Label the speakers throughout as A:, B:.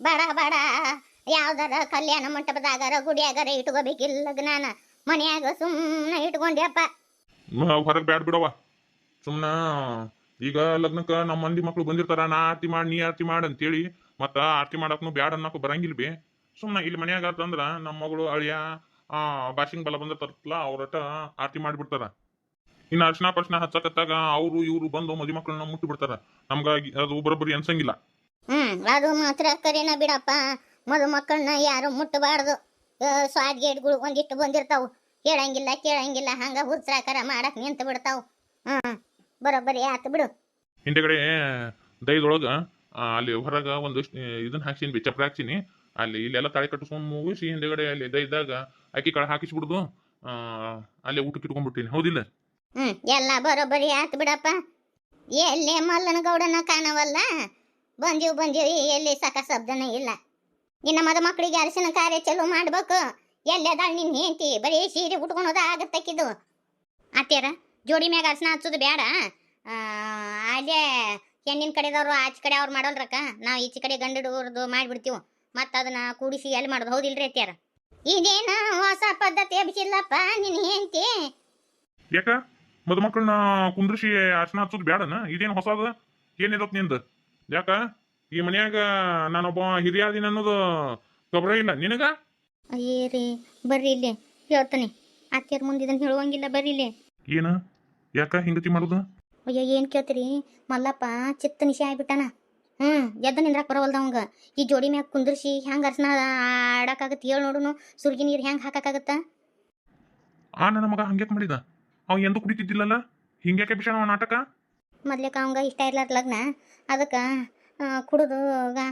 A: ಬೇಡ ಬೇಡ, ಯಾವ್ದಾರ ಕಲ್ಯಾಣ ಮಂಟಪದಾಗಾರ ಗುಡಿಯಾಗಾರ ಇಟ್ಕೋಬೇಕಿಲ್ಲ ಜ್ಞಾನ, ಮನ್ಯಾಗ ಸುಮ್ಮನೆ ಇಟ್ಕೊಂಡ್ಯಪ್ಪ.
B: ಹೊರಗೆ ಬ್ಯಾಡ್ ಬಿಡವ. ಸುಮ್ಮನೆ ಈಗ ಲಗ್ನಕ್ಕೆ ನಮ್ಮ ಮಂದಿ ಮಕ್ಳು ಬಂದಿರ್ತಾರ, ನಾ ಆರತಿ ಮಾಡಿ ನೀ ಆರತಿ ಮಾಡಿ ಅಂತೇಳಿ ಮತ್ತ ಆರತಿ ಮಾಡಕ್ನು ಬ್ಯಾಡ್ ಅನ್ನೋಕೆ ಬರಂಗಿಲ್ಲ ಬಿ. ಸುಮ್ಮನೆ ಇಲ್ಲಿ ಮನ್ಯಾಗ ಅಂತಂದ್ರ ನಮ್ಮ ಮಗಳು ಅಳಿಯ ಬಾಶಿಂಗ್ ಬಲ ಬಂದಿರ್ತಾರಲ್ಲ ಅವ್ರಟ ಆರತಿ ಮಾಡಿಬಿಡ್ತಾರ. ಇನ್ನು ಅರ್ಶನ ಪರ್ಶನ ಹಚ್ಚಕತ್ತಾಗ ಅವರು ಇವ್ರು ಬಂದು ಮದಿ ಮಕ್ಕಳನ್ನ ಮುಟ್ಟಿ ಬಿಡ್ತಾರ. ನಮ್ಗಾಗಿ ಅದು ಬರೋಬ್ಬರಿ ಅನ್ಸಂಗಿಲ್ಲ.
A: ಅದು ಮಾತ್ರ ಕರೆನ ಬಿಡಪ್ಪ. ಮಕ್ಕಳನ್ನ ಯಾರು ಮುಟ್ಟಬಾರ್ದು. ಸ್ವಾದ್ಗೇಡ್ಗಳು ಒಂದಿಷ್ಟು ಬಂದಿರ್ತಾವು, ಕೇಳಂಗಿಲ್ಲ ಕೇಳಂಗಿಲ್ಲ ಹಂಗ ಹುರ್ಸಾಕರ ಮಾಡಕ್ ನಿಂತು ಬಿಡ್ತಾವು. ಬರೋಬ್ಬರಿ ಆತು ಬಿಡು.
B: ಹಿಂದೆಗಡೆ ದೈದೊಳಗ ಅಲ್ಲಿ ಹೊರಗ ಒಂದು ಇದನ್ನ ಹಾಕ್ಸಿನಿ ಬಿ, ಚಪ್ರ ಹಾಕ್ಸಿನಿ. ಅಲ್ಲಿ ಇಲ್ಲೆಲ್ಲ ತಾಳಿ ಕಟ್ಟಿಸ್ಕೊಂಡು ಮುಗಿಸಿ ಹಿಂದೆಗಡೆ ಅಲ್ಲಿ ದೈದಾಗ ಅಕ್ಕಿ ಕಾಳು ಹಾಕಿಸ್ಬಿಡುದು, ಅಲ್ಲೇ ಊಟಕ್ಕೆ ಇಟ್ಕೊಂಡ್ಬಿಟ್ಟಿನಿ. ಹೌದಿಲ್ಲ?
A: ಎಲ್ಲ ಬರೋಬ್ಬರಿ ಆತು ಬಿಡಪ್ಪ. ಎಲ್ಲೇ ಮಲ್ಲನ ಗೌಡನ ಕಾಣವಲ್ಲ, ಬಂದೀವಿ ಎಲ್ಲಿ ಸಕ ಶಬ್ದನೇ ಇಲ್ಲ. ಇನ್ನ ಮಕ್ಕಳಿಗೆ ಅರಸಿನ ಕಾರ್ಯ ಚಲೋ ಮಾಡ್ಬೇಕು. ಎಲ್ಲದಾಳ ನಿನ್ ಹೆಂಡತಿ, ಬರೀ ಸೀರೆ ಉಟ್ಕೊಳೋದ ಆಗತ್ತಕ್ಕಿದು. ಅತ್ಯಾರ ಜೋಡಿ ಮ್ಯಾಗ ಅರಸಿನ ಹಚ್ಚೋದು ಬೇಡ. ಅಲ್ಲೇ ಹೆಣ್ಣಿನ ಕಡೆದವ್ರು ಆಚೆ ಕಡೆ ಅವ್ರು ಮಾಡೋಲ್ರಕ್ಕ, ನಾವು ಈಚೆ ಕಡೆ ಗಂಡವ್ರದ್ದು ಮಾಡಿಬಿಡ್ತೀವಿ. ಮತ್ತು ಅದನ್ನ ಕೂಡಿಸಿ ಎಲ್ಲಿ ಮಾಡೋದು. ಹೌದಿಲ್ರಿ ಅತ್ಯಾರ? ಇದೇನ ಹೊಸ ಪದ್ಧತಿ ಎಬ್ಸಿಲ್ಲಪ್ಪ ನಿನ್ ಹೆಂಡತಿ.
B: ಯಾಕ ಮಕ್ಕಳನ್ನ ಕುಂದ್ರಿಸಿ ಅರ್ಶನ ಹಚ್ಚೋದು ಬೇಡನ? ಇದೇನು ಹೊಸದ? ಏನಿದತ್ ನಿಂದ? ಯಾಕ ಈ ಮನ್ಯಾಗ ನಾನೊಬ್ಬ ಹಿರಿಯಾದಿನ ಅನ್ನೋದು ಖಬರ ಇಲ್ಲ ನಿನಗ?
A: ಅಯ್ಯೇ ರೀ, ಬರ್ರಿ ಇಲ್ಲಿ ಹೇಳ್ತಾನೆ. ಅತ್ಯಾರ ಮುಂದೆ ಇದನ್ನ ಹೇಳುವಂಗಿಲ್ಲ, ಬರ್ರಿ ಇಲ್ಲಿ.
B: ಏನ ಯಾಕ ಹಿಂಗತಿ ಮಾಡುದು?
A: ಅಯ್ಯೋ ಏನು ಕೇಳ್ತೀರಿ, ಮಲ್ಲಪ್ಪ ಚಿತ್ತ ನಿಶೆ ಆಗ್ಬಿಟ್ಟಾನ. ಎದ್ದ ನಿಂದ್ರಾಕ್ ಬರವಲ್ದ ಅವಂಗ. ಈ ಜೋಡಿ ಮ್ಯಾಗ ಕುಂದ್ರಿಸಿ ಹೆಂಗೆ ಅರ್ಶನ ಆಡಕ್ಕಾಗತ್ತೆ ಹೇಳಿ ನೋಡುನು. ಸುರ್ಗಿ ನೀರು ಹೆಂಗೆ ಹಾಕಕ್ಕಾಗತ್ತ?
B: ನನ್ನ ಮಗ ಹಂಗ್ಯಾಕ್ ಮಾಡಿದ? ಅವ ಎಂದು ಕುಡಿತಿದ್ದಿಲ್ಲಲ್ಲ, ಹಿಂಗ್ಯಾಕೆ ಬಿಷಾಣ ನಾಟಕ?
A: ಮೊದ್ಲೇಕ ಅವಂಗ ಇಷ್ಟ ಇರ್ಲಾರ ಲಗ್ನ, ಅದಕ್ಕೆ ಕುಡಿದು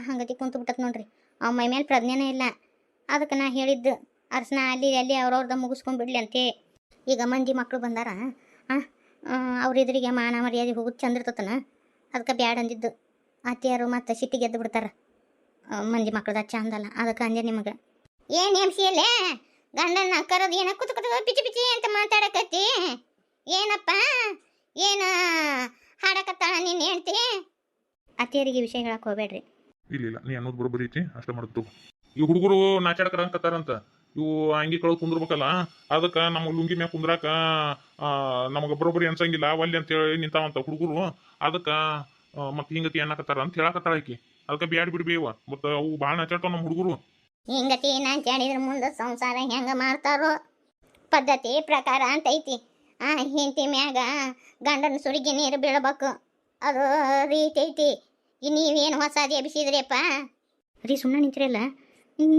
A: ಹಂಗತಿ ಕುಂತು ಬಿಟ್ಟತ್ ನೋಡ್ರಿ. ಅವ ಮೈ ಮೇಲೆ ಪ್ರಜ್ಞೆನೇ ಇಲ್ಲ. ಅದಕ್ಕೆ ನಾ ಹೇಳಿದ್ದು ಅರ್ಶನ ಅಲ್ಲಿ ಅವ್ರವ್ರದ ಮುಗಿಸ್ಕೊಂಡ್ಬಿಡ್ಲಿ ಅಂತೇ. ಈಗ ಮಂದಿ ಮಕ್ಕಳು ಬಂದಾರ, ಅವ್ರ ಎದುರಿಗೆ ಮಾನ ಮರ್ಯಾದೆ ಹೋಗೋದು ಚಂದ ಇರ್ತತನ. ಅದಕ್ಕೆ ಬ್ಯಾಡ್ ಅಂದಿದ್ದು. ಅತ್ತೆಯಾರು ಮತ್ತು ಸಿಟ್ಟಿಗೆ ಎದ್ದು ಬಿಡ್ತಾರ. ಮಂದಿ ಮಕ್ಕಳದ ಚಂದಲ್ಲ, ಅದಕ್ಕೆ ಅಂದೆ ನಿಮಗೆ. ಏನು ಎಮ್ಸಿಯಲ್ಲೇ ಗಂಡನ ಕರೋದು ಏನ ಕುತು ಪಿಚಿ ಪಿಚಿ ಅಂತ ಮಾತಾಡಕತ್ತಿ? ಏನಪ್ಪ ಏನು ಹಾಡಕತ್ತಾಳ ನೀನು ಹೇಳ್ತಿ? ಅತ್ತೆಯರಿಗೆ ವಿಷಯ ಹೇಳಕ್ ಹೋಗ್ಬೇಡ್ರಿ.
B: ಇಲ್ಲ ನೀ ಅನ್ನೋದು ಬರೋಬ್ಬರಿ ಐತಿ, ಅಷ್ಟ ಮಾಡುದು. ಈ ಹುಡುಗರು ನಾಚಾಡಕರಂತಾರಂತ, ಇವು ಅಂಗಿ ಕಳೆದು ಕುಂದ್ರಬೇಕಲ್ಲ, ಅದಕ್ಕೆ ನಮ್ಮ ಲುಂಗಿ ಮ್ಯಾಗ ಕುಂದ್ರಾಕ ನಮಗೆ ಬರೋಬ್ಬರಿ ಅನ್ಸಂಗಿಲ್ಲ ಒಲ್ಲೆ ಅಂತೇಳಿ ನಿಂತಾವಂತ ಹುಡುಗರು. ಅದಕ್ಕೆ ಮತ್ತೆ ಹಿಂಗತಿ ಅನ್ನಕತ್ತಾರ ಅಂತ ಹೇಳಕತ್ತಾಳ ಆಕಿ. ಅದಕ್ಕೆ ಬ್ಯಾಡ್ ಬಿಡ್ಬೇವ, ಮತ್ತು ಅವು ಭಾಳ ನಾಚಾಡ್ತಾವ ನಮ್ಮ ಹುಡುಗರು.
A: ಹಿಂಗತಿ ನಾಚಾಡಿದ್ರ ಮುಂದೆ ಸಂಸಾರ ಹೆಂಗ ಮಾಡ್ತಾರೋ ಪದ್ಧತಿ ಪ್ರಕಾರ ಅಂತ ಐತಿ. ಹೆಂಡತಿ ಮ್ಯಾಗ ಗಂಡನ ಸುರಿಗಿ ನೀರು ಬೀಳ್ಬೇಕು, ಅದು ರೀತಿ ಐತಿ. ನೀವೇನು ಹೊಸದಿ ಎಬ್ಸಿದ್ರಿಯಪ್ಪ? ರೀ ಸುಮ್ಮನೆ ನಿಂತಿರಲ್ಲ,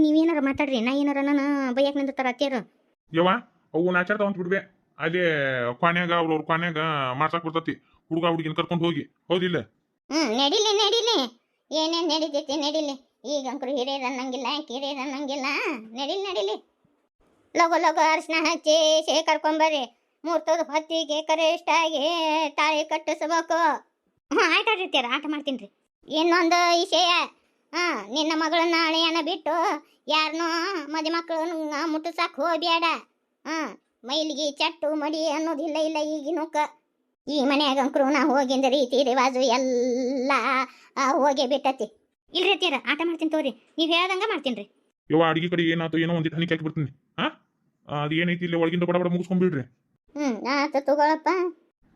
A: ನೀವೇನಾರ ಮಾತಾಡ್ರಿ. ನಾ ಏನಾರ ನಾನು ಬೈಯಾಕ ನಿಂದಿರ್ತಾರ ಅತ್ತೆಯರು.
B: ಯವ್ವ ಅವು ನಾಚಾಡ್ತಾವ ಅಂತ ಬಿಡ್ಬೇ. ಅಲ್ಲಿ ಕ್ವಾನ್ಯಾಗ ಅವ್ರವ್ರ ಕ್ವಾನ್ಯಾಗ ಮಾಡ್ಸಾಕ್ ಬರ್ತತಿ ಹುಡುಗ ಹುಡುಗಿನ ಕರ್ಕೊಂಡು ಹೋಗಿ. ಹೌದಿಲ್ಲ?
A: ನಡಿಲಿ ಏನೇನು ನಡೀತೈತಿ ನಡಿಲಿ. ಈಗಂಕರು ಹಿರಿಯರು ಅನ್ನಂಗಿಲ್ಲ, ಕಿರಿಯರು ಅನ್ನಂಗಿಲ್ಲ. ನಡಿಲಿ ಲಗು ಅರ್ಶನ ಹಚ್ಚಿ ಕರ್ಕೊಂಬರ್ರಿ. ಮೂರ್ತದ ಹೊತ್ತಿಗೆ ಕರೆಷ್ಟಾಗಿ ತಾಳಿ ಕಟ್ಟಿಸ್ಬೇಕು. ಆಯ್ತಾಡ್ರಿ ಅತ್ಯಾರ, ಆಟ ಮಾಡ್ತೀನಿ ರೀ. ಇನ್ನೊಂದು ವಿಷಯ, ನಿನ್ನ ಮಗಳನ್ನ ಅಳಿಯನ ಬಿಟ್ಟು ಯಾರನ್ನೂ ಮಕ್ಕಳನ್ನ ಮುಟ್ಟಿಸಾಕ್ ಹೋಗ್ಬೇಡ. ಮೈಲಿಗೆ ಚಟ್ಟು ಮಡಿ ಅನ್ನೋದಿಲ್ಲ ಇಲ್ಲ ಈಗಿನಕ್ಕ. ಈ ಮನ್ಯಾಗಂಕರು ನಾ ಹೋಗಿಂದ ರೀತಿ ರಿವಾಜು ಎಲ್ಲ ಹೋಗಿ ಬಿಟ್ಟತಿ. ಇಲ್ರಿ ಅತ್ಯಾರ, ಆಟ ಮಾಡ್ತೀನಿ ತೋರಿ, ನೀವು ಹೇಳ್ದಂಗ ಮಾಡ್ತೀನಿ ರೀ.
B: ಯವ್ವ ಅಡಿಗೆ ಕಡೆ ಏನಾಯ್ತು ಏನೋ ಒಂದಿಟ್ಟು ಹನಿಕೆ ಹಾಕಿ ಬಿಡ್ತೀನಿ. ಅದು ಏನೈತಿ ಇಲ್ಲಿ ಒಳಗಿಂದ ಬಡ ಮುಗಿಸ್ಕೊಂಡ್ಬಿಡ್ರಿ.
A: ಆತ ತಗೊಳಪ್ಪ.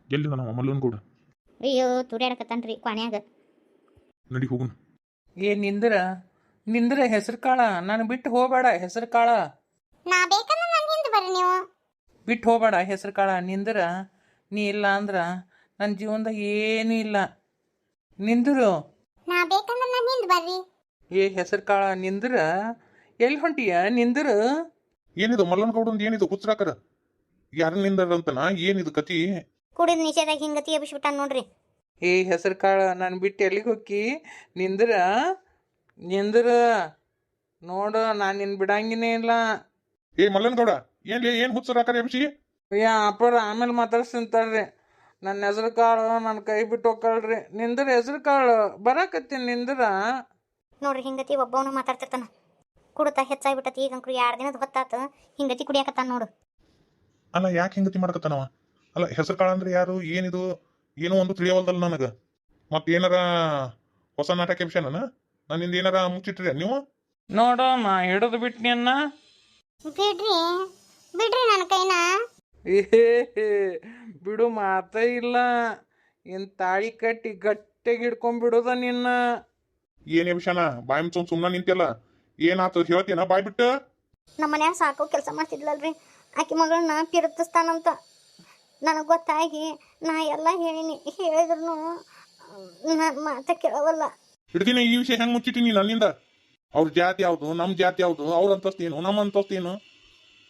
B: ಎಲ್ಲಿದ ನಾವು ಮಲ್ಲೂನ್ ಕೂಡ?
A: ಅಯ್ಯೋ ತುರ್ಯಾಡಕತ್ತಾನ್ರಿ ಕ್ವಾಣ್ಯಾಗ.
B: ನಡಿ ಹೋಗುನ್.
C: ನಿಂದ್ರ ಹೆಸರು ಕಾಳ, ನಾನು ಬಿಟ್ಟು ಹೋಗಬೇಡ. ಹೆಸರು ಕಾಳ
A: ನಾ ಬೇಕಂದ್ರೆ ನನ್ನ ಹಿಂದೆ ಬರ್ರಿ ನೀವು.
C: ಬಿಟ್ಟು ಹೋಗಬೇಡ ಹೆಸರು ಕಾಳ. ನಿಂದ್ರ ನೀ ಇಲ್ಲ ಅಂದ್ರ ನನ್ನ ಜೀವನದಾಗ ಏನೂ ಇಲ್ಲ. ನಿಂದ್ರು.
A: ನಾ ಬೇಕಂದ್ರೆ ನನ್ನ ಹಿಂದೆ ಬರ್ರಿ.
C: ಹೆಸರು ಕಾಳ ನಿಂದ್ರ. ಎಲ್ಲಿ ಹೊಂಟಿಯ? ನಿಂದ್ರು.
B: ಏನಿದು ಮಲ್ಲನ್ ಗೌಡಂದು? ಏನಿದು ಹುಚ್ಚರಾಕರ? ಯಾರನ್ನ ನಿಂದಾರಂತನ? ಏನಿದು ಕತಿ?
A: ಕುಡಿದ ನಿಷೇಧಾಗ ಹಿಂಗತಿ ಎಬ್ಬಿಸ್ಬಿಟ್ಟ ನೋಡ್ರಿ.
C: ಹೆಸರು ಕಾಳ ನಾನು ಬಿಟ್ಟು ಎಲ್ಲಿಗೆ ಹೋಗಿ? ನಿಂದ್ರ ನೋಡು, ನಾನು ನಿನ್ನ ಬಿಡಂಗಿನೇ ಇಲ್ಲ.
B: ಮಲ್ಲನ್ ಗೌಡ ಏನ್ ಹುಚ್ಚರಾಕರ ಎಬ್ಸಿ?
C: ಅಪ್ಪರ ಆಮೇಲೆ ಮಾತಾಡ್ಸಂತಾರ್ರಿ. ನನ್ನ ಹೆಸರು ಕಾಳು ನನ್ನ ಕೈ ಬಿಟ್ಟು ಹೋಗ್ಕಳ್ರಿ. ನಿಂದ್ರ ಹೆಸರು ಕಾಳು ಬರಾಕತ್ತೀನಿ. ನಿಂದ್ರ
A: ನೋಡ್ರಿ ಹಿಂಗತಿ ಒಬ್ಬವನು ಮಾತಾಡ್ತಿರ್ತಾನ. ಕುಡ್ತಾ ಹೆಚ್ಚಾಗ್ಬಿಟ್ಟತಿ. ಈಗಂಕ್ರು 2 ದಿನದ ಹೊತ್ತಾತ ಹಿಂಗತಿ ಕುಡಿಯಾಕತ್ತಾನ ನೋಡು.
B: ಅಲ್ಲ ಯಾಕೆ ಹಿಂಗತಿ ಮಾಡಕತ್ತಾನವ? ಅಲ್ಲ ಹೆಸರು ಕಾಳ ಅಂದ್ರೆ ಯಾರು? ಏನಿದು? ಏನೋ ಒಂದು ತಿಳಿಯವಲ್ದಲ್ಲ ನನಗ. ಮತ್ತೇನಾರ ಹೊಸ ನಾಟಕ ಎಬ್ಸ್ಯಾನ? ನನ್ನಿಂದ ಏನಾರ ಮುಚ್ಚಿಟ್ರಿ ನೀವು?
C: ನೋಡು ನಾ ಹಿಡಿದು ಬಿಟ್ನಿಯನ್ನ.
A: ಬಿಡ್ರಿ ಬಿಡ್ರಿ ನನ್ನ ಕೈನ.
C: ಏ ಬಿಡು ಮಾತೇ ಇಲ್ಲ. ಇನ್ ತಾಳಿ ಕಟ್ಟಿ ಗಟ್ಟಿಗೆ ಹಿಡ್ಕೊಂಡ್ಬಿಡುದ ನಿನ್ನ.
B: ಏನೇ ವಿಷಯನ ಬಾಯಿ ಮುಚ್ಕೊಂಡ್ ಸುಮ್ಮನೆ ನಿಂತಿಯಲ್ಲ, ಏನಾತು ಹೇಳ್ತೀನ ಬಾಯ್ ಬಿಟ್ಟು?
A: ನಮ್ಮ ಮನ್ಯಾಗ ಸಾಕು ಕೆಲಸ ಮಾಡ್ತಿದ್ಲಲ್ರಿ, ಆಕೆ ಮಗಳನ್ನ ಪಿರುತ್ತಿಸ್ತಾನಂತ ನನಗೆ ಗೊತ್ತಾಗಿ ನಾ ಎಲ್ಲ ಹೇಳಿನಿ. ಹೇಳಿದ್ರು ನನ್ನ ಮಾತ ಕೇಳವಲ್ಲ.
B: ಹಿಡ್ದಿನ ಈ ವಿಷಯ ಹೆಂಗ್ ಮುಚ್ಚಿಟ್ಟಿನಿ ನನ್ನಿಂದ? ಅವ್ರ ಜಾತಿ ಯಾವ್ದು, ನಮ್ಮ ಜಾತಿ ಯಾವ್ದು, ಅವ್ರ ಅಂತಸ್ತು ಏನು, ನಮ್ಮ ಅಂತಸ್ತು ಏನು?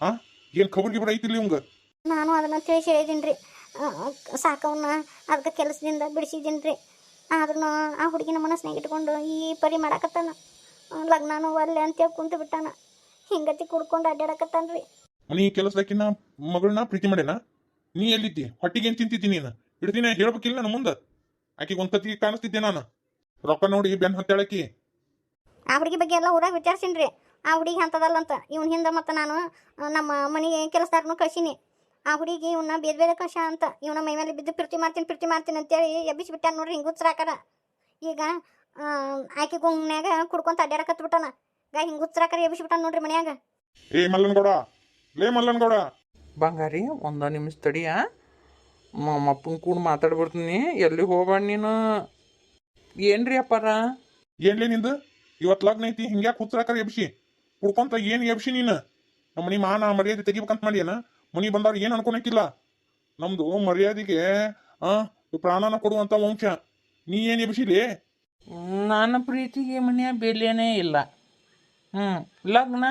B: ಹಾ, ಏನ್ ಖಬರ್ ಗಿಬರ್ ಐತಿಲ್ಲ ಇವಂಗ?
A: ನಾನು ಅದನ್ನು ತಿಳಿಸಿ ಹೇಳಿದ್ದೀನಿ ರೀ. ಸಾಕವನ್ನ ಅದಕ್ಕೆ ಕೆಲಸದಿಂದ ಬಿಡಿಸಿದ್ದೀನಿ ರೀ. ಆದ್ರೂ ಆ ಹುಡುಗಿನ ಮನಸ್ಸಿನಾಗ ಇಟ್ಕೊಂಡು ಈ ಪರಿ ಮಾಡಾಕತ್ತಾನ. ಲಗ್ನನೂ ಒಲ್ಲೆ ಅಂತೇಳಿ ಕುಂತು ಬಿಟ್ಟಾನ. ಹಿಂಗತಿ ಕುಡ್ಕೊಂಡು ಅಡ್ಡಾಡಕತ್ತಾನ ರೀ.
B: ಮನಿ ಕೆಲಸದಾಕಿನ ಮಗಳನ್ನ ಪ್ರೀತಿ ಮಾಡ್ಯಾನ? ನೀ ಎಲ್ಲಿದ್ದಿ? ಹೊಟ್ಟಿಗೆ ಏನ್ ತಿಂತಿದ್ದಿ ನೀನು? ಹಿಡ್ದಿನ ಹೇಳ್ಬೇಕಿಲ್ಲ ನನ್ನ ಮುಂದೆ. ಆಕಿಗೆ ಒಂದ್ ಕತ್ತಿಗೆ ಕಾಣಿಸ್ತಿದ್ದೆ ನಾನು. ರೊಕ್ಕ ನೋಡಿ ಬೆನ್ ಹತ್ತಾಳಕಿ.
A: ಆ ಹುಡುಗಿ ಬಗ್ಗೆ ಎಲ್ಲ ಊರಾಗ ವಿಚಾರಿಸಿನಿ ರೀ. ಆ ಹುಡುಗಿ ಅಂತದಲ್ಲಂತ. ಇವನ್ ಹಿಂದೆ ಮತ್ತು ನಾನು ನಮ್ಮ ಮನೆಗೆ ಕೆಲಸದಾರನು ಕಳ್ಸೀನಿ. ಆ ಹುಡುಗಿ ಇವನ್ನ ಬೇರೆ ಬೇರೆ ಕಷ ಅಂತ ಇವನ ಮೈ ಮೇಲೆ ಬಿದ್ದು ಪ್ರೀತಿ ಮಾಡ್ತೀನಿ ಅಂತೇಳಿ ಎಬ್ಬಿಸ್ಬಿಟ್ಟಾನ ನೋಡ್ರಿ. ಹಿಂಗೆ ಹುಚ್ಚರಾಕರ. ಈಗ ಆಕೆ ಗುಮ್ನ್ಯಾಗ ಕುಡ್ಕೊಂತ ಅಡ್ಡಾಡಕತ್ ಬಿಟ್ಟಾನ. ಹಿಂಗೆ ಹುಚ್ಚರಾಕರ ಎಬ್ಬಿಸ್ಬಿಟ್ಟಾನ ನೋಡ್ರಿ ಮನ್ಯಾಗ.
B: ಏ ಮಲ್ಲನಗೌಡ, ಲೇ ಮಲ್ಲನಗೌಡ.
C: ಬಂಗಾರಿ ಒಂದ ನಿಮಿಷ ತಡಿಯ, ಅಪ್ಪನ ಕೂಡ ಮಾತಾಡ್ಬಿಡ್ತೀನಿ. ಎಲ್ಲಿ ಹೋಗ್ಬೇಡ ನೀನು. ಏನ್ರಿ ಅಪ್ಪಾರ?
B: ಏನ್ಲೇ ನಿಂದು? ಇವತ್ತು ಲಗ್ನ ಐತಿ, ಹಿಂಗ್ಯಾಕೆ ಹುಚ್ಚರಾಕರ ಎಬ್ಸಿ ಕುಡ್ಕೊಂತ ಏನ್ ಎಬ್ಸಿ ನೀನು? ನಮ್ಮ ಮನಿ ಮಾನ ಮರ್ಯಾದೆ ತೆಗಿಬೇಕಂತ ಮಾಡ್ಯಾನ? ಮನಿ ಬಂದವ್ರು ಏನ್ ಅನ್ಕೊಳಕಿಲ್ಲ. ನಮ್ದು ಮರ್ಯಾದೆಗೆ ಪ್ರಾಣನ ಕೊಡುವಂತ ವಂಶ. ನೀ ಏನ್ ಎಬ್ಸಿಲಿ?
C: ನನ್ನ ಪ್ರೀತಿಗೆ ಮನೆಯ ಬೆಲೆನೇ ಇಲ್ಲ. ಲಗ್ನ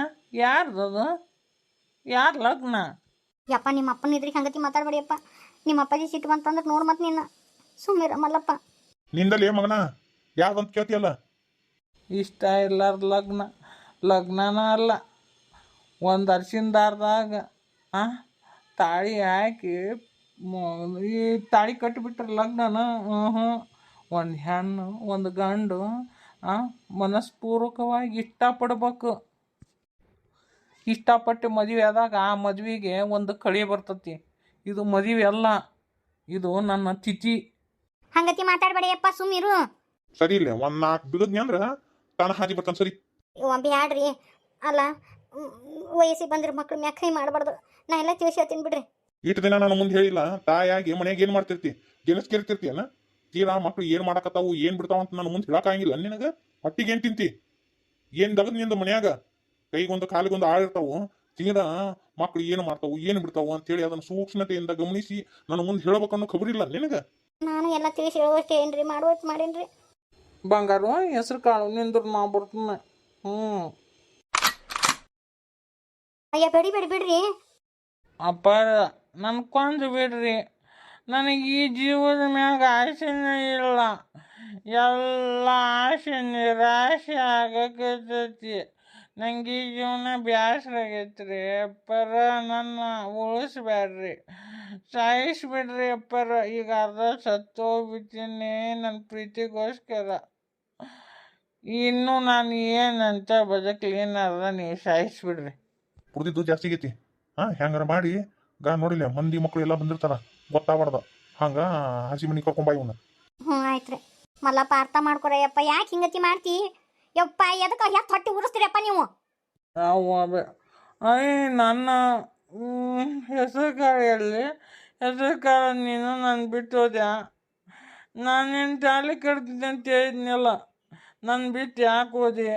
C: ಯಾರ್ದದು? ಯಾರು ಲಗ್ನ?
A: ಯಪ್ಪ ನಿಮ್ಮ ಅಪ್ಪನ ಇದ್ರಿಗೆ ಹಂಗತಿ ಮಾತಾಡ್ಬೇಡಿಯಪ್ಪ. ನಿಮ್ಮ ಅಪ್ಪಾಜಿ ಸಿಟ್ಟು ಬಂತಂದ್ರೆ ನೋಡು ಮತ್ತೆ ನಿನ್ನ. ಸುಮ್ಮಿರ ಮಲ್ಲಪ್ಪ.
B: ನಿಂದಲೇ ಮಗನ ಯಾವ್ದಂತ ಕೇಳ್ತಿಯಲ್ಲ?
C: ಇಷ್ಟ ಇಲ್ಲಾರ್ದ ಲಗ್ನನ ಅಲ್ಲ. ಒಂದು ಅರ್ಶಿನ ದಾರದಾಗ ತಾಳಿ ಹಾಕಿ ಈ ತಾಳಿ ಕಟ್ಟಿಬಿಟ್ರೆ ಲಗ್ನನ. ಒಂದು ಹೆಣ್ಣು ಒಂದು ಗಂಡು ಮನಸ್ಪೂರ್ವಕವಾಗಿ ಇಷ್ಟಪಡ್ಬೇಕು. ಇಷ್ಟಪಟ್ಟು ಮದುವೆ ಆದಾಗ ಆ ಮದುವೆಗೆ ಒಂದು ಕಳಿ ಬರ್ತತಿ. ಇದು ಮದುವೆ ಅಲ್ಲ, ಇದು ನನ್ನ ತಿಥಿ.
A: ಹಂಗತಿ ಮಾತಾಡ್ಬೇಡಿಯಪ್ಪ, ಸುಮ್ಮಿರು.
B: ಸರಿ ಇಲ್ಲ, ಒಂದ್ 4 ಬಿಗದ್ನಿ ಅಂದ್ರ ತಾನ ಹಾದಿ ಬರ್ತಾನ. ಸರಿ
A: ಬ್ಯಾಡ್ರಿ. ಅಲ್ಲ, ವಯಸ್ಸಿಗೆ ಬಂದಿರೋ ಮಕ್ಳು ಮ್ಯಾಗ ಕೈ ಮಾಡಬಾರ್ದು. ನಾ ಎಲ್ಲ ತಿಳಿಸಿ ಹೇಳ್ತೀನಿ ಬಿಡ್ರಿ.
B: ಇಷ್ಟು ದಿನ ನಾನು ಮುಂದೆ ಹೇಳಿಲ್ಲ, ತಾಯಾಗಿ ಮನೆಯಾಗ ಏನ್ ಮಾಡ್ತಿರ್ತಿ? ಗೆಲಸ್ಕಿರ್ತಿರ್ತೀಯನ? ತೀರಾ ಮಕ್ಳು ಏನ್ ಮಾಡಕತ್ತಾವು ಏನ್ ಬಿಡ್ತಾವ ಅಂತ ನಾನು ಮುಂದೆ ಹೇಳಕ್ಕಾಗಿಲ್ಲ. ನಿನಗ ಹೊಟ್ಟಿಗೆ ಏನ್ ತಿಂತಿ? ಏನ್ ದಗದ್ ನಿಂದ ಮನ್ಯಾಗ? ಕೈಗೊಂದು ಕಾಲಿಗೊಂದು ಆಳಿರ್ತಾವು. ತೀರಾ ಮಕ್ಳು ಏನು ಮಾಡ್ತಾವು ಏನು ಬಿಡ್ತಾವು ಅಂತೇಳಿ ಅದನ್ನ ಸೂಕ್ಷ್ಮತೆಯಿಂದ ಗಮನಿಸಿ ನಾನು ಮುಂದೆ ಹೇಳ್ಬೇಕನ್ನೋ ಖಬರಿಲ್ಲ ನಿನಗ?
A: ನಾನು ಎಲ್ಲ ತಿಳಿಸಿ ಹೇಳುವಷ್ಟೇ ಏನ್ರಿ, ಮಾಡುವಷ್ಟು ಮಾಡೇನ್ರಿ.
C: ಬಂಗಾರು ಹೆಸರು ಕಾಳು ನಿಂದ್ರ ನಾ ಬರ್ತೀನಿ.
A: ಅಯ್ಯ ಬಿಡ್ರಿ.
C: ಅಪ್ಪ ನನ್ನ ಕೊಂದು ಬಿಡ್ರಿ. ನನಗೆ ಈ ಜೀವದ ಮ್ಯಾಗ ಆಸೆನೇ ಇಲ್ಲ. ಎಲ್ಲ ಆಸೆ ನಿರಾಶೆ ಆಗಕತ್ತೈತಿ. ನಂಗೆ ಈ ಜೀವನ ಬ್ಯಾಸರ ಆಗೈತ್ರಿ. ಅಪ್ಪರ ನನ್ನ ಉಳಿಸ್ಬ್ಯಾಡ್ರಿ, ಸಾಯಿಸ್ಬಿಡ್ರಿ ಅಪ್ಪರ. ಈಗ ಅರ್ಧ ಸತ್ತೋಗ್ಬಿಡ್ತೀನಿ ನನ್ನ ಪ್ರೀತಿಗೋಸ್ಕರ. ಇನ್ನು ನಾನು ಏನಂತ ಬದುಕಲೇನದ, ನೀವು ಸಾಯಿಸ್ಬಿಡ್ರಿ.
B: ಕುಡ್ದಿದ್ದು ಜಾಸ್ತಿ ಆಗೈತಿ. ಹೆಂಗಾರ ಮಾಡಿ ನೋಡಿಲ್ಲ, ಮಂದಿ ಮಕ್ಕಳು ಎಲ್ಲ ಬಂದಿರ್ತಾರ, ಗೊತ್ತಾಗ್ಬಾರ್ದ. ಹಂಗ ಹಸಿ ಮನಿ ಕರ್ಕೊಂಬ ಇವನ್ನ.
A: ಆಯ್ತ್ರಿ ಮಲ್ಲಪ್ಪ, ಅರ್ಥ ಮಾಡ್ಕೊರಯ್ಯಪ್ಪ. ಯಾಕೆ ಹಿಂಗತಿ ಮಾಡ್ತಿ ಯಪ್ಪ? ಎದಕ್ಕೆ ಯಾಕೆ ಹೊಟ್ಟೆ ಉರಿಸ್ತೀರಪ್ಪ ನೀವು?
C: ನನ್ನ ಹೆಸರು ಕಾಳೆಯಲ್ಲಿ ಹೆಸರು ಕಾಳ ನೀನು ನಾನು ಬಿಟ್ಟೋದ್ಯಾ? ನಾನೇನು ತಾಳಿ ಕಟ್ತಿದ್ದೆ ಅಂತ ಹೇಳಿದ್ನಲ್ಲ, ನನ್ನ ಬಿಟ್ಟು ಯಾಕೆ ಹೋದೆ?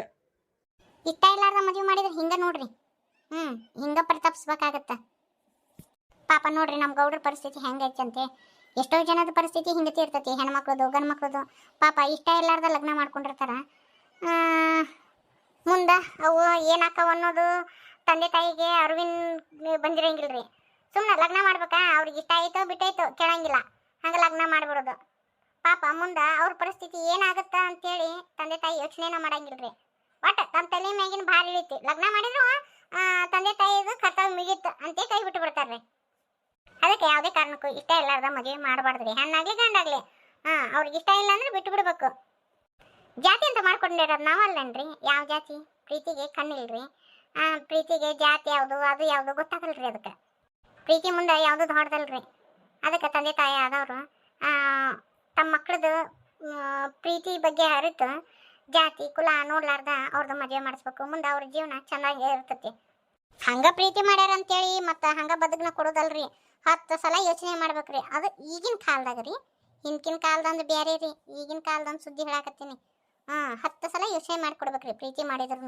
A: ಇಷ್ಟ ಇಲ್ಲಾರ್ದ ಮದುವೆ ಮಾಡಿದ್ರೆ ಹಿಂಗ ನೋಡ್ರಿ. ಹಿಂಗ ಪರಿತಪ್ಸ್ಬೇಕಾಗತ್ತ. ಪಾಪ ನೋಡ್ರಿ ನಮ್ಮ ಗೌಡ್ರ ಪರಿಸ್ಥಿತಿ ಹೆಂಗೈತಂತೆ. ಎಷ್ಟೋ ಜನದ ಪರಿಸ್ಥಿತಿ ಹಿಂಗತಿ ಇರ್ತೈತಿ, ಹೆಣ್ಮಕ್ಳದು ಗಂಡು ಮಕ್ಳದು. ಪಾಪ ಇಷ್ಟ ಇಲ್ಲಾರ್ದ ಲಗ್ನ ಮಾಡ್ಕೊಂಡಿರ್ತಾರ. ಮುಂದೆ ಅವು ಏನಾಕವ ಅನ್ನೋದು ತಂದೆ ತಾಯಿಗೆ ಅರಿವಿನ ಬಂದಿರಂಗಿಲ್ರಿ. ಸುಮ್ಮನೆ ಲಗ್ನ ಮಾಡ್ಬೇಕಾ? ಅವ್ರಿಗೆ ಇಷ್ಟ ಆಯ್ತೋ ಬಿಟ್ಟಾಯ್ತೋ ಕೇಳಂಗಿಲ್ಲ, ಹಂಗೆ ಲಗ್ನ ಮಾಡ್ಬಿಡೋದು. ಪಾಪ ಮುಂದೆ ಅವ್ರ ಪರಿಸ್ಥಿತಿ ಏನಾಗುತ್ತ ಅಂತೇಳಿ ತಂದೆ ತಾಯಿ ಯೋಚನೆನ ಮಾಡಂಗಿಲ್ರಿ. ಒಟ್ಟು ತಮ್ಮ ತಲೆ ಮ್ಯಾಗಿನ ಭಾರ ಇಳಿತಿ. ಲಗ್ನ ಮಾಡಿದ್ರು ತಂದೆ ತಾಯಿದು ಕರ್ತವ್ಯ ಮುಗೀತು ಅಂತೇ ಕೈ ಬಿಟ್ಟು ಬಿಡ್ತಾರ್ರಿ. ಅದಕ್ಕೆ ಯಾವುದೇ ಕಾರಣಕ್ಕೂ ಇಷ್ಟ ಇಲ್ಲಾರ್ದ ಮದುವೆ ಮಾಡಬಾರ್ದ್ರಿ. ಹೆಣ್ಣಾಗ್ಲಿ ಗಂಡಾಗ್ಲಿ. ಅವ್ರಿಗೆ ಇಷ್ಟ ಇಲ್ಲ ಅಂದ್ರೆ ಬಿಟ್ಟು ಬಿಡ್ಬೇಕು. ಜಾತಿ ಅಂತ ಮಾಡ್ಕೊಂಡಿರೋದು ನಾವಲ್ಲನ್ರಿ. ಯಾವ ಜಾತಿ? ಪ್ರೀತಿಗೆ ಕಣ್ಣಿಲ್ರಿ. ಪ್ರೀತಿಗೆ ಜಾತಿ ಯಾವುದು ಅದು ಯಾವುದು ಗೊತ್ತಾಗಲ್ರಿ. ಅದಕ್ಕೆ ಪ್ರೀತಿ ಮುಂದೆ ಯಾವುದು ದೊಡ್ಡದಲ್ರಿ. ಅದಕ್ಕೆ ತಂದೆ ತಾಯಿ ಆದವರು ತಮ್ಮ ಮಕ್ಕಳದು ಪ್ರೀತಿ ಬಗ್ಗೆ ಅರಿತು ಜಾತಿ ಕುಲ ನೋಡ್ಲಾರ್ದ ಅವ್ರದ್ದು ಮದುವೆ ಮಾಡಿಸ್ಬೇಕು, ಮುಂದೆ ಅವ್ರ ಜೀವನ ಚೆನ್ನಾಗಿ ಇರ್ತೈತಿ. ಹಂಗ ಪ್ರೀತಿ ಮಾಡ್ಯಾರ ಅಂತೇಳಿ ಮತ್ತು ಹಂಗ ಬದುಕನ ಕೊಡೋದಲ್ರಿ, 10 ಸಲ ಯೋಚನೆ ಮಾಡ್ಬೇಕ್ರಿ. ಅದು ಈಗಿನ ಕಾಲದಾಗ ರೀ, ಹಿಂದಿನ ಕಾಲದಂದು ಬೇರೆ ರೀ, ಈಗಿನ ಕಾಲದಂದು ಸುದ್ದಿ ಹೇಳಾಕತ್ತೀನಿ. 10 ಸಲ ಯೋಚನೆ ಮಾಡ್ಕೊಡ್ಬೇಕ್ರಿ ಪ್ರೀತಿ ಮಾಡಿದ್ರು.